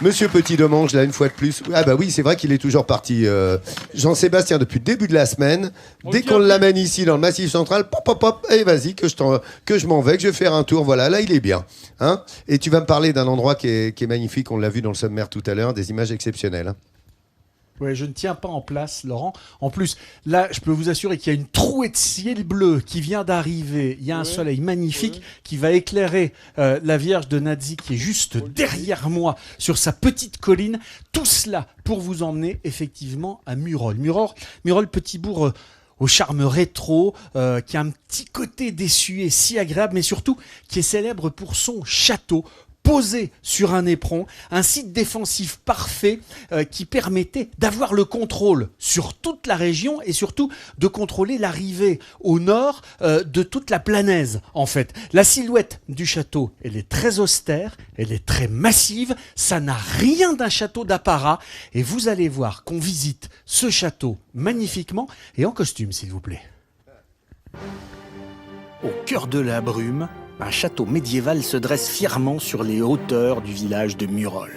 Monsieur Petit-Domange, là, une fois de plus. Ah bah oui, c'est vrai qu'il est toujours parti. Jean-Sébastien, depuis le début de la semaine, dès qu'on l'amène ici dans le Massif central, pop, pop, pop, et vas-y, que je m'en vais, que je vais faire un tour. Voilà, là, il est bien. Hein, et tu vas me parler d'un endroit qui est magnifique, on l'a vu dans le sommaire tout à l'heure, des images exceptionnelles. Hein. Ouais, je ne tiens pas en place, Laurent. En plus, là, je peux vous assurer qu'il y a une trouée de ciel bleu qui vient d'arriver. Il y a un soleil magnifique qui va éclairer la Vierge de Nazi qui est juste derrière moi sur sa petite colline. Tout cela pour vous emmener effectivement à Murol. Murol, petit bourg au charme rétro, qui a un petit côté désuet si agréable, mais surtout qui est célèbre pour son château. Posé sur un éperon, un site défensif parfait qui permettait d'avoir le contrôle sur toute la région et surtout de contrôler l'arrivée au nord de toute la Planaise en fait. La silhouette du château, elle est très austère, elle est très massive, ça n'a rien d'un château d'apparat et vous allez voir qu'on visite ce château magnifiquement et en costume s'il vous plaît. Au cœur de la brume, un château médiéval se dresse fièrement sur les hauteurs du village de Murol.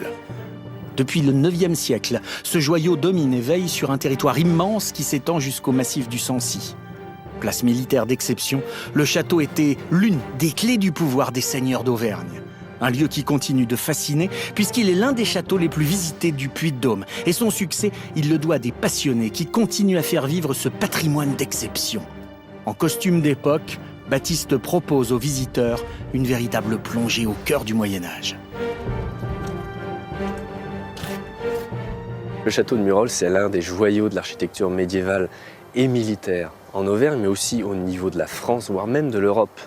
Depuis le IXe siècle, ce joyau domine et veille sur un territoire immense qui s'étend jusqu'au massif du Sancy. Place militaire d'exception, le château était l'une des clés du pouvoir des seigneurs d'Auvergne. Un lieu qui continue de fasciner puisqu'il est l'un des châteaux les plus visités du Puy-de-Dôme. Et son succès, il le doit à des passionnés qui continuent à faire vivre ce patrimoine d'exception. En costume d'époque, Baptiste propose aux visiteurs une véritable plongée au cœur du Moyen-Âge. Le château de Murol, c'est l'un des joyaux de l'architecture médiévale et militaire en Auvergne, mais aussi au niveau de la France, voire même de l'Europe.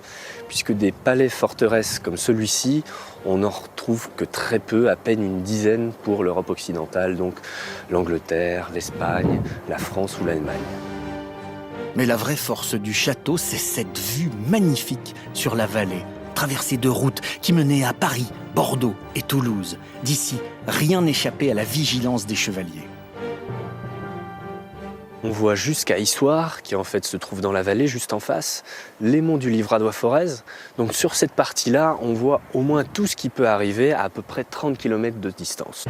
Puisque des palais-forteresses comme celui-ci, on n'en retrouve que très peu, à peine une dizaine pour l'Europe occidentale, donc l'Angleterre, l'Espagne, la France ou l'Allemagne. Mais la vraie force du château, c'est cette vue magnifique sur la vallée, traversée de routes qui menaient à Paris, Bordeaux et Toulouse. D'ici, rien n'échappait à la vigilance des chevaliers. On voit jusqu'à Issoire, qui en fait se trouve dans la vallée, juste en face, les monts du Livradois-Forez. Donc sur cette partie-là, on voit au moins tout ce qui peut arriver à peu près 30 km de distance.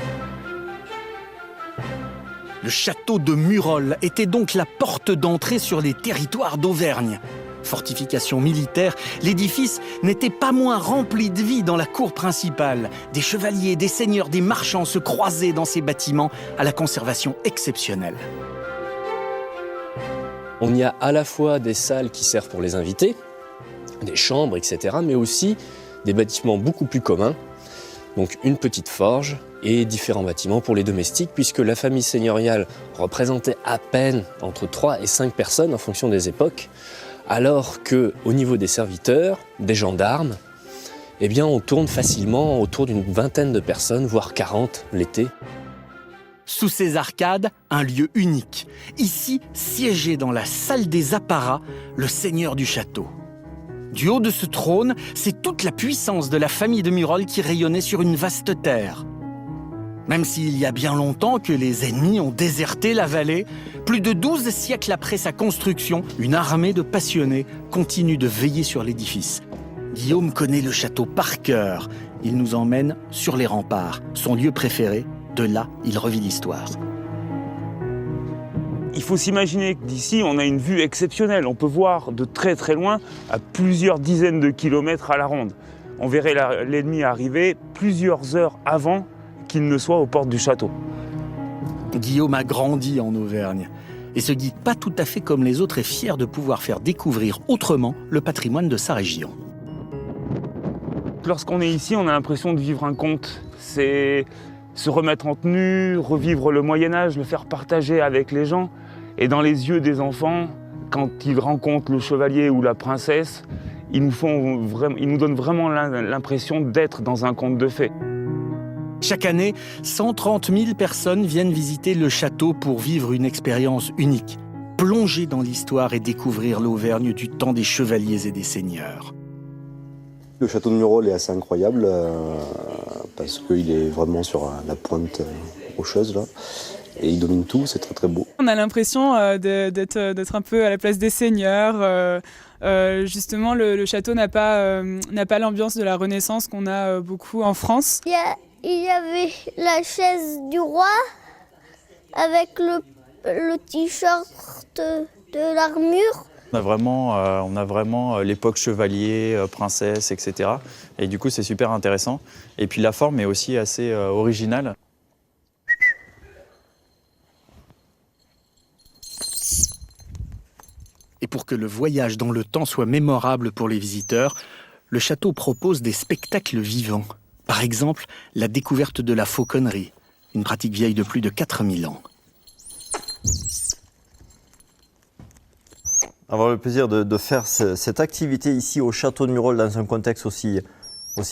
Le château de Murol était donc la porte d'entrée sur les territoires d'Auvergne. Fortification militaire, l'édifice n'était pas moins rempli de vie dans la cour principale. Des chevaliers, des seigneurs, des marchands se croisaient dans ces bâtiments à la conservation exceptionnelle. On y a à la fois des salles qui servent pour les invités, des chambres, etc., mais aussi des bâtiments beaucoup plus communs. Donc une petite forge et différents bâtiments pour les domestiques, puisque la famille seigneuriale représentait à peine entre 3 et 5 personnes en fonction des époques, alors qu'au niveau des serviteurs, des gendarmes, eh bien on tourne facilement autour d'une vingtaine de personnes, voire 40 l'été. Sous ces arcades, un lieu unique. Ici, siégé dans la salle des apparats, le seigneur du château. Du haut de ce trône, c'est toute la puissance de la famille de Murol qui rayonnait sur une vaste terre. Même s'il y a bien longtemps que les ennemis ont déserté la vallée, plus de 12 siècles après sa construction, une armée de passionnés continue de veiller sur l'édifice. Guillaume connaît le château par cœur. Il nous emmène sur les remparts, son lieu préféré. De là, il revit l'histoire. Il faut s'imaginer que d'ici, on a une vue exceptionnelle. On peut voir de très très loin, à plusieurs dizaines de kilomètres à la ronde. On verrait l'ennemi arriver plusieurs heures avant qu'il ne soit aux portes du château. Guillaume a grandi en Auvergne et se dit pas tout à fait comme les autres et fier de pouvoir faire découvrir autrement le patrimoine de sa région. Lorsqu'on est ici, on a l'impression de vivre un conte. C'est se remettre en tenue, revivre le Moyen-Âge, le faire partager avec les gens. Et dans les yeux des enfants, quand ils rencontrent le chevalier ou la princesse, ils nous donnent vraiment l'impression d'être dans un conte de fées. Chaque année, 130 000 personnes viennent visiter le château pour vivre une expérience unique, plonger dans l'histoire et découvrir l'Auvergne du temps des chevaliers et des seigneurs. Le château de Murol est assez incroyable parce qu'il est vraiment sur la pointe rocheuse là. Et il domine tout, c'est très très beau. On a l'impression d'être un peu à la place des seigneurs. Justement, le château n'a pas l'ambiance de la Renaissance qu'on a beaucoup en France. Il y a il y avait la chaise du roi avec le t-shirt de l'armure. On a vraiment l'époque chevalier, princesse, etc. Et du coup, c'est super intéressant. Et puis la forme est aussi assez originale. Et pour que le voyage dans le temps soit mémorable pour les visiteurs, le château propose des spectacles vivants. Par exemple, la découverte de la fauconnerie, une pratique vieille de plus de 4000 ans. Avoir le plaisir de faire cette activité ici au château de Murol dans un contexte aussi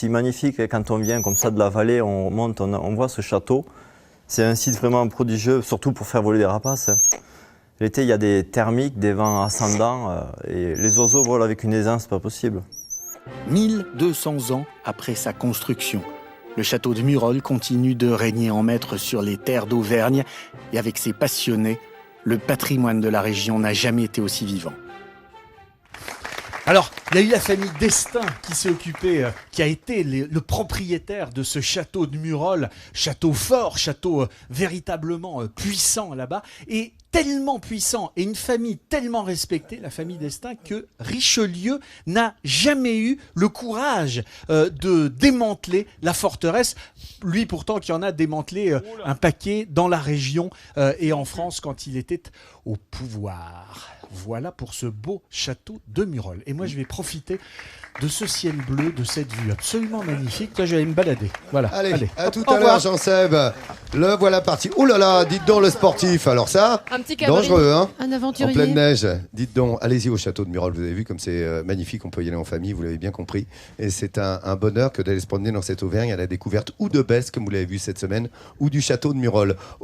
magnifique. Et quand on vient comme ça de la vallée, on monte, on voit ce château. C'est un site vraiment prodigieux, surtout pour faire voler des rapaces. L'été, il y a des thermiques, des vents ascendants et les oiseaux volent avec une aisance pas possible. 1200 ans après sa construction, le château de Murol continue de régner en maître sur les terres d'Auvergne et avec ses passionnés, le patrimoine de la région n'a jamais été aussi vivant. Alors, il y a eu la famille d'Estaing qui s'est occupée, qui a été le propriétaire de ce château de Murol, château fort, château véritablement puissant là-bas, et tellement puissant, et une famille tellement respectée, la famille d'Estaing, que Richelieu n'a jamais eu le courage de démanteler la forteresse. Lui pourtant qui en a démantelé un paquet dans la région et en France quand il était au pouvoir. Voilà pour ce beau château de Murol. Et moi, je vais profiter de ce ciel bleu, de cette vue absolument magnifique. Là, je vais aller me balader. Voilà. Allez. À tout à l'heure, Jean-Seb. Le voilà parti. Ouh là là, dites donc le sportif. Alors ça, un petit cabri, dangereux, hein. un aventurier. En pleine neige. Dites donc, allez-y au château de Murol. Vous avez vu comme c'est magnifique. On peut y aller en famille, vous l'avez bien compris. Et c'est un bonheur que d'aller se promener dans cette Auvergne à la découverte ou de Besse, comme vous l'avez vu cette semaine, ou du château de Murol.